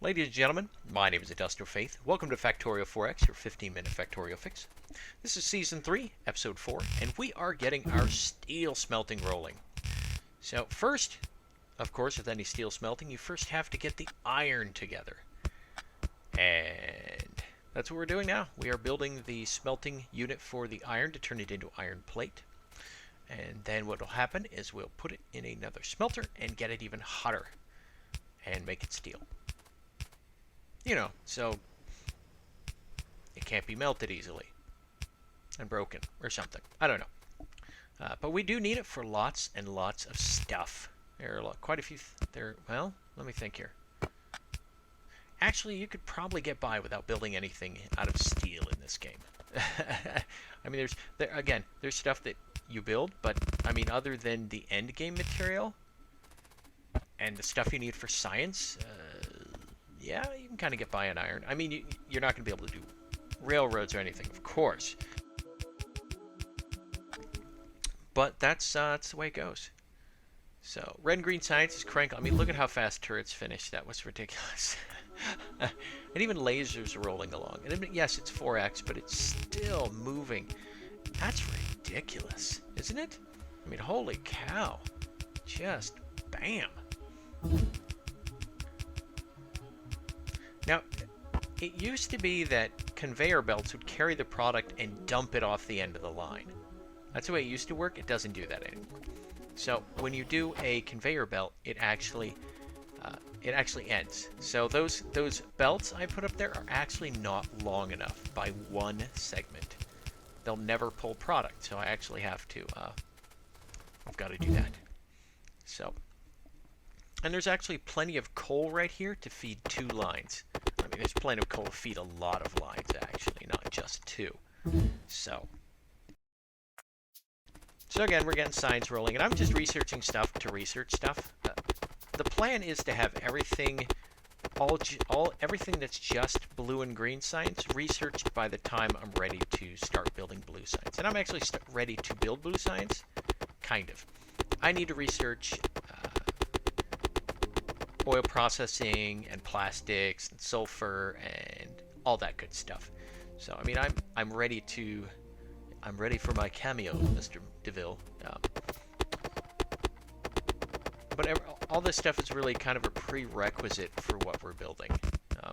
Ladies and gentlemen, my name is IndustrialFaith. Welcome to Factorio 4X, your 15-minute Factorio fix. This is Season 3, Episode 4, and we are getting our steel smelting rolling. So first, of course, with any steel smelting, you first have to get the iron together. And that's what we're doing now. We are building the smelting unit for the iron to turn it into iron plate. And then what will happen is we'll put it in another smelter and get it even hotter and make it steel. You know, so it can't be melted easily and broken or something. I don't know. But we do need it for lots and lots of stuff. There are quite a few. Well, let me think here. Actually, you could probably get by without building anything out of steel in this game. I mean, there's stuff that you build, but I mean, other than the end game material and the stuff you need for science, yeah, you can kind of get by on iron. I mean, you're not going to be able to do railroads or anything, of course. But that's the way it goes. So, red and green science is crank. I mean, look at how fast turrets finish. That was ridiculous. And even lasers are rolling along. And yes, it's 4x, but it's still moving. That's ridiculous, isn't it? I mean, holy cow. Just bam. Now, it used to be that conveyor belts would carry the product and dump it off the end of the line. That's the way it used to work. It doesn't do that anymore. So when you do a conveyor belt, it actually ends. So those belts I put up there are actually not long enough by one segment. They'll never pull product. So I actually have to. I've got to do that. So. And there's actually plenty of coal right here to feed 2 lines. I mean, there's plenty of coal to feed a lot of lines, actually, not just 2. So again, we're getting science rolling, and I'm just researching stuff to research stuff. The plan is to have everything, everything that's just blue and green science researched by the time I'm ready to start building blue science. And I'm actually ready to build blue science, kind of. I need to research oil processing and plastics and sulfur and all that good stuff. So I mean, I'm ready for my cameo, Mr. DeVille. But all this stuff is really kind of a prerequisite for what we're building.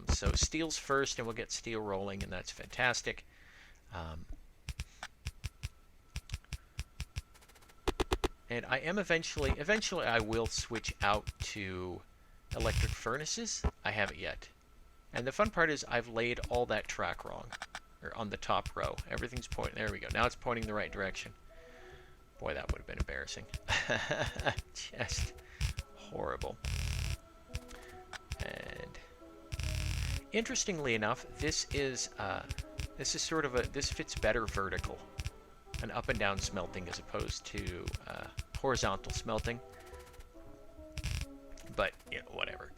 So steel's first, and we'll get steel rolling, and that's fantastic. And I am eventually I will switch out to electric furnaces. I haven't yet. And the fun part is I've laid all that track wrong. Or on the top row. Everything's pointing. There we go. Now it's pointing the right direction. Boy, that would have been embarrassing. Just horrible. And interestingly enough, this is sort of this fits better vertical. An up and down smelting as opposed to horizontal smelting. But, you know, whatever.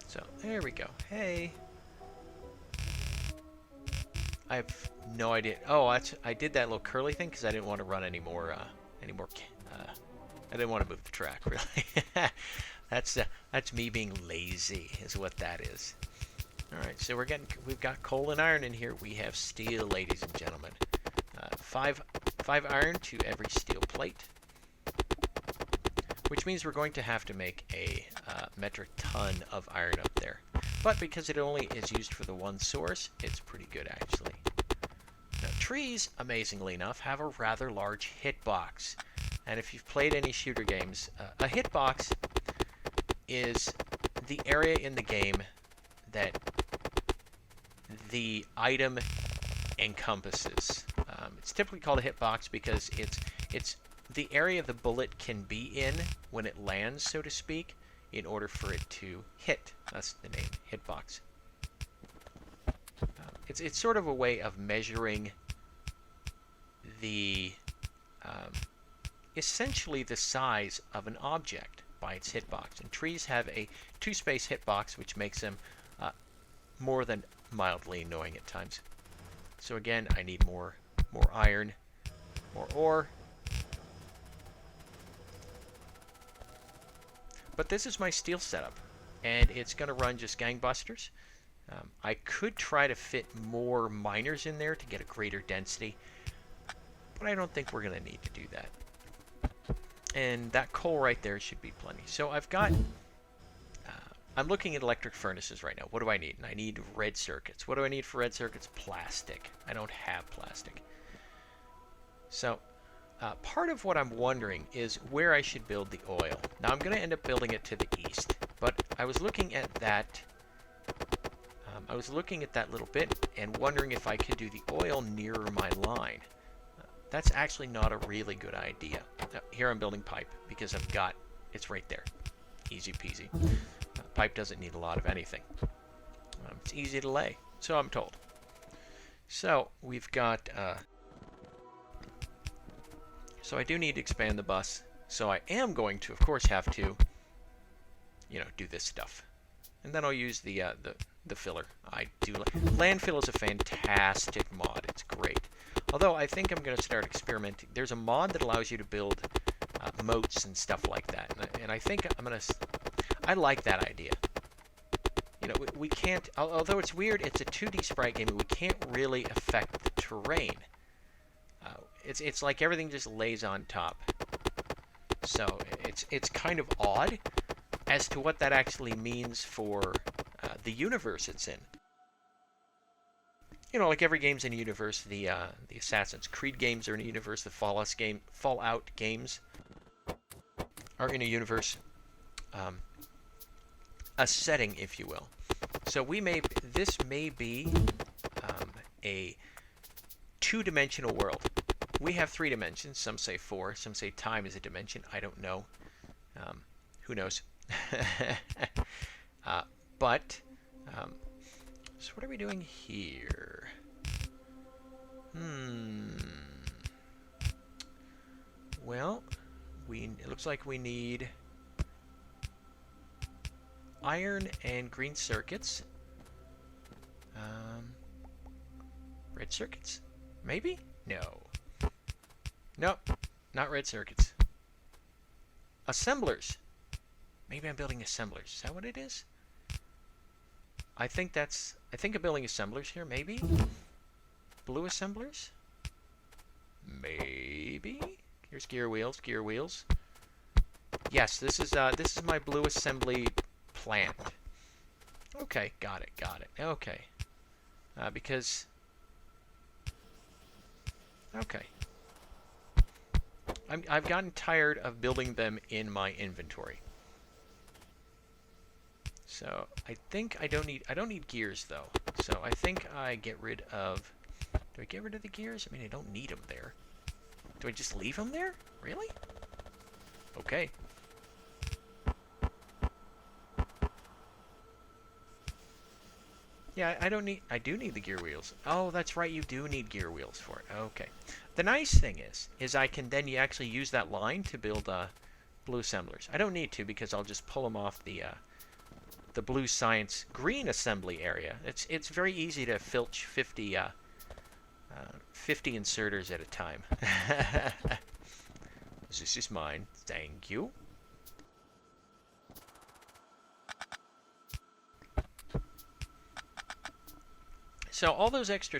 So, there we go. Hey. I have no idea. Oh, I did that little curly thing because I didn't want to run any more. I didn't want to move the track, really. That's me being lazy, is what that is. All right, so we've got coal and iron in here. We have steel, ladies and gentlemen. 5 iron to every steel plate. Which means we're going to have to make a metric ton of iron up there. But because it only is used for the one source, it's pretty good, actually. Now, trees, amazingly enough, have a rather large hitbox. And if you've played any shooter games, a hitbox is the area in the game that the item encompasses. It's typically called a hitbox because it's the area the bullet can be in when it lands, so to speak, in order for it to hit. That's the name, hitbox. It's sort of a way of measuring the essentially the size of an object by its hitbox. And trees have a 2-space hitbox, which makes them more than mildly annoying at times. So again, I need more iron, more ore. But this is my steel setup. and it's going to run just gangbusters. I could try to fit more miners in there to get a greater density, but I don't think we're going to need to do that. And that coal right there should be plenty. So I've got, I'm looking at electric furnaces right now. What do I need? And I need red circuits. What do I need for red circuits? Plastic. I don't have plastic. So part of what I'm wondering is where I should build the oil. Now I'm going to end up building it to the east, but I was looking at that. I was looking at that little bit and wondering if I could do the oil nearer my line. That's actually not a really good idea. Here I'm building pipe because I've got, it's right there. Easy peasy. Pipe doesn't need a lot of anything. It's easy to lay, so I'm told. So we've got, so I do need to expand the bus. So I am going to, of course, have to, you know, do this stuff. And then I'll use the filler. I do. Landfill is a fantastic mod. It's great. Although I think I'm going to start experimenting. There's a mod that allows you to build moats and stuff like that. And I think I'm going to... I like that idea. You know, we can't... Although it's weird, it's a 2D sprite game, we can't really affect the terrain. It's like everything just lays on top. So it's kind of odd as to what that actually means for the universe it's in. You know, like every game's in a universe. The Assassin's Creed games are in a universe. The Fallout games are in a universe, a setting, if you will. So this may be a two-dimensional world. We have 3 dimensions. Some say 4. Some say time is a dimension. I don't know. Who knows? So what are we doing here? Well, it looks like we need iron and green circuits. Red circuits? Maybe? No. Nope, not red circuits. Assemblers. Maybe I'm building assemblers. Is that what it is? I think I'm building assemblers here, maybe? Blue assemblers? Maybe? Here's gear wheels, gear wheels. Yes, this is my blue assembly plant. Okay, got it. Okay. Because... Okay. I've gotten tired of building them in my inventory. So I think I don't need gears though. So I think I get rid of. Do I get rid of the gears? I mean, I don't need them there. Do I just leave them there? Really? Okay. Yeah, I do need the gear wheels. Oh, that's right, you do need gear wheels for it. Okay. The nice thing is I can then actually use that line to build blue assemblers. I don't need to because I'll just pull them off the blue science green assembly area. It's very easy to filch 50 inserters at a time. This is mine. Thank you. So all those extra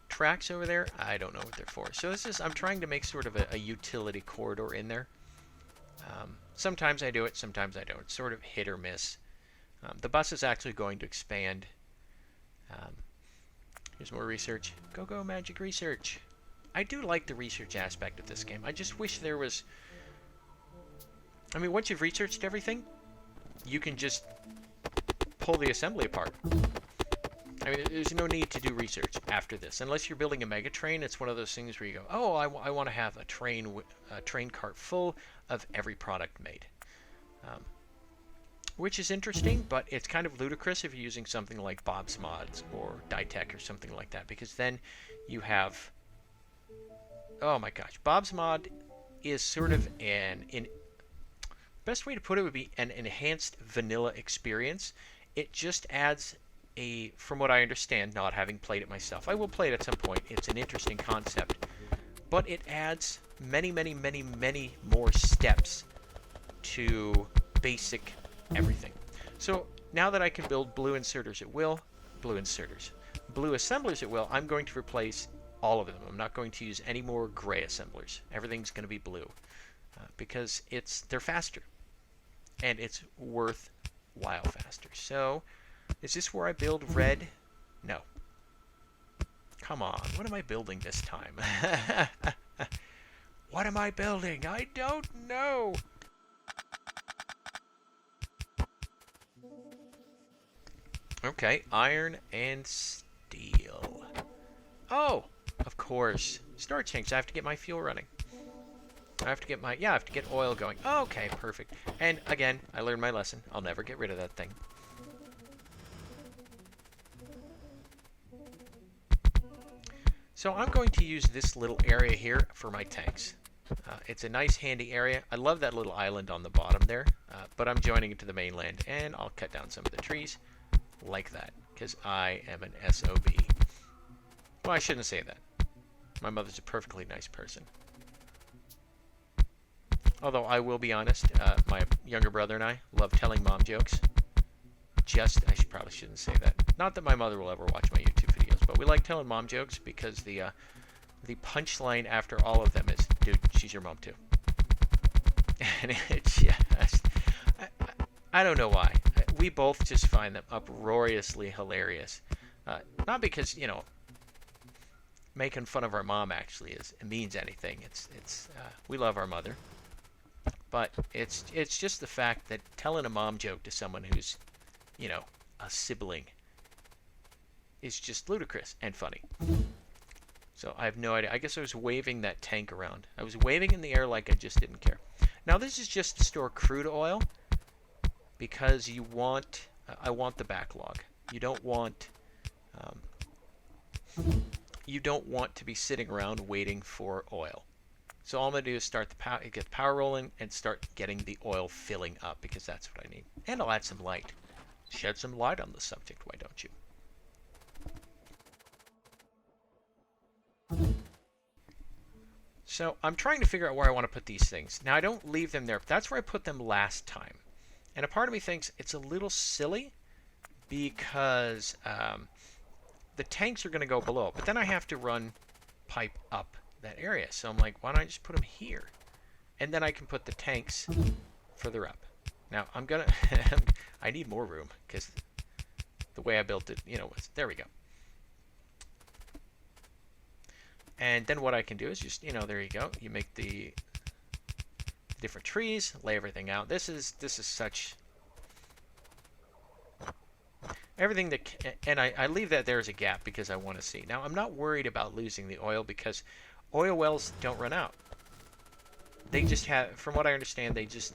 tracks over there, I don't know what they're for. So I'm trying to make sort of a utility corridor in there. Sometimes I do it, sometimes I don't. It's sort of hit or miss. The bus is actually going to expand. Here's more research. Go magic research. I do like the research aspect of this game. I just wish there was... I mean, once you've researched everything, you can just pull the assembly apart. I mean, there's no need to do research after this. Unless you're building a mega train, it's one of those things where you go, oh, I want to have a train cart full of every product made. Which is interesting, but it's kind of ludicrous if you're using something like Bob's Mods or Ditech or something like that, because then you have... Oh my gosh, Bob's Mod is sort of best way to put it would be an enhanced vanilla experience. It just adds from what I understand, not having played it myself, I will play it at some point. It's an interesting concept, but it adds many more steps to basic everything. So now that I can build blue inserters at will, blue assemblers at will, I'm going to replace all of them. I'm not going to use any more gray assemblers. Everything's going to be blue because they're faster, and it's worthwhile faster. So is this where I build red? No. Come on, what am I building this time? What am I building? I don't know. Okay, iron and steel. Oh, of course. Storage tanks. I have to get my fuel running. I have to get oil going. Okay, perfect. And again, I learned my lesson. I'll never get rid of that thing. So I'm going to use this little area here for my tanks. It's a nice handy area. I love that little island on the bottom there, but I'm joining it to the mainland, and I'll cut down some of the trees like that, because I am an SOB. Well, I shouldn't say that. My mother's a perfectly nice person. Although I will be honest, my younger brother and I love telling mom jokes. Probably shouldn't say that. Not that my mother will ever watch my YouTube videos, but we like telling mom jokes because the punchline after all of them is, dude, she's your mom too. And it's just, I don't know why. We both just find them uproariously hilarious. Not because, making fun of our mom actually means anything. We love our mother. But it's just the fact that telling a mom joke to someone who's, a sibling is just ludicrous and funny. So I have no idea. I guess I was waving that tank around. I was waving in the air like I just didn't care. Now this is just to store crude oil because I want the backlog. You don't want to be sitting around waiting for oil. So all I'm going to do is get the power rolling and start getting the oil filling up because that's what I need. And I'll add some light. Shed some light on the subject, why don't you? So I'm trying to figure out where I want to put these things. Now I don't leave them there. That's where I put them last time. And a part of me thinks it's a little silly because the tanks are going to go below. But then I have to run pipe up that area. So I'm like, why don't I just put them here? And then I can put the tanks further up. Now I'm going to... I need more room because the way I built it, there we go. And then what I can do is just, there you go. You make the different trees, lay everything out. This is such everything that, and I leave that there as a gap because I want to see. Now I'm not worried about losing the oil because oil wells don't run out. They just have, from what I understand, they just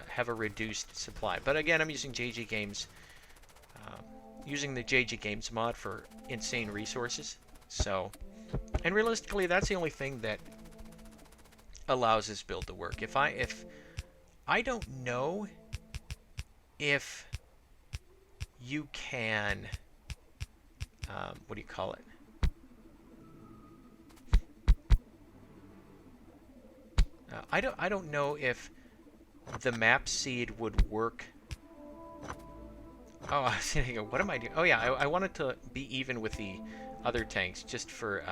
have a reduced supply. But again, I'm using JG Games, using the JG Games mod for insane resources. So, and realistically, that's the only thing that allows this build to work. If I don't know if you can, what do you call it? I don't know if the map seed would work. Oh, I was thinking, what am I doing? Oh yeah, I wanted to be even with the other tanks just for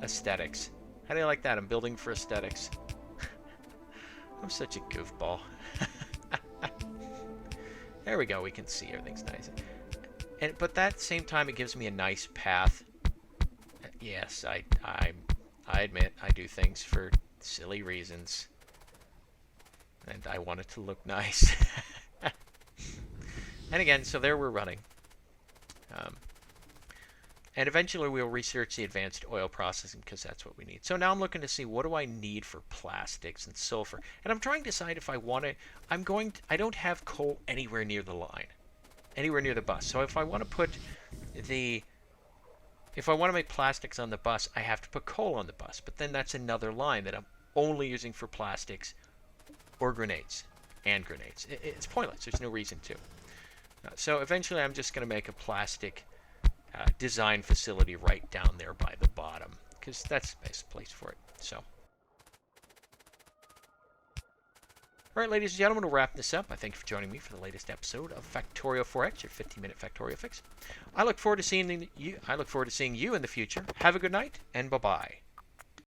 aesthetics. How do you like that? I'm building for aesthetics. I'm such a goofball. There we go. We can see everything's nice. But at that same time, it gives me a nice path. Yes, I admit I do things for silly reasons. And I want it to look nice. And again, so there we're running. And eventually we'll research the advanced oil processing because that's what we need. So now I'm looking to see what do I need for plastics and sulfur. And I'm trying to decide if I want to, I don't have coal anywhere near the line. Anywhere near the bus. So if I want to put if I want to make plastics on the bus, I have to put coal on the bus. But then that's another line that I'm only using for plastics or grenades. And grenades. It's pointless. There's no reason to. So eventually I'm just going to make a plastic design facility right down there by the bottom. 'Cause because that's the best place for it. So All right, ladies and gentlemen, we'll wrap this up. I thank you for joining me for the latest episode of Factorio 4X, your 15-minute Factorio fix. I look forward to seeing you in the future. Have a good night, and bye-bye.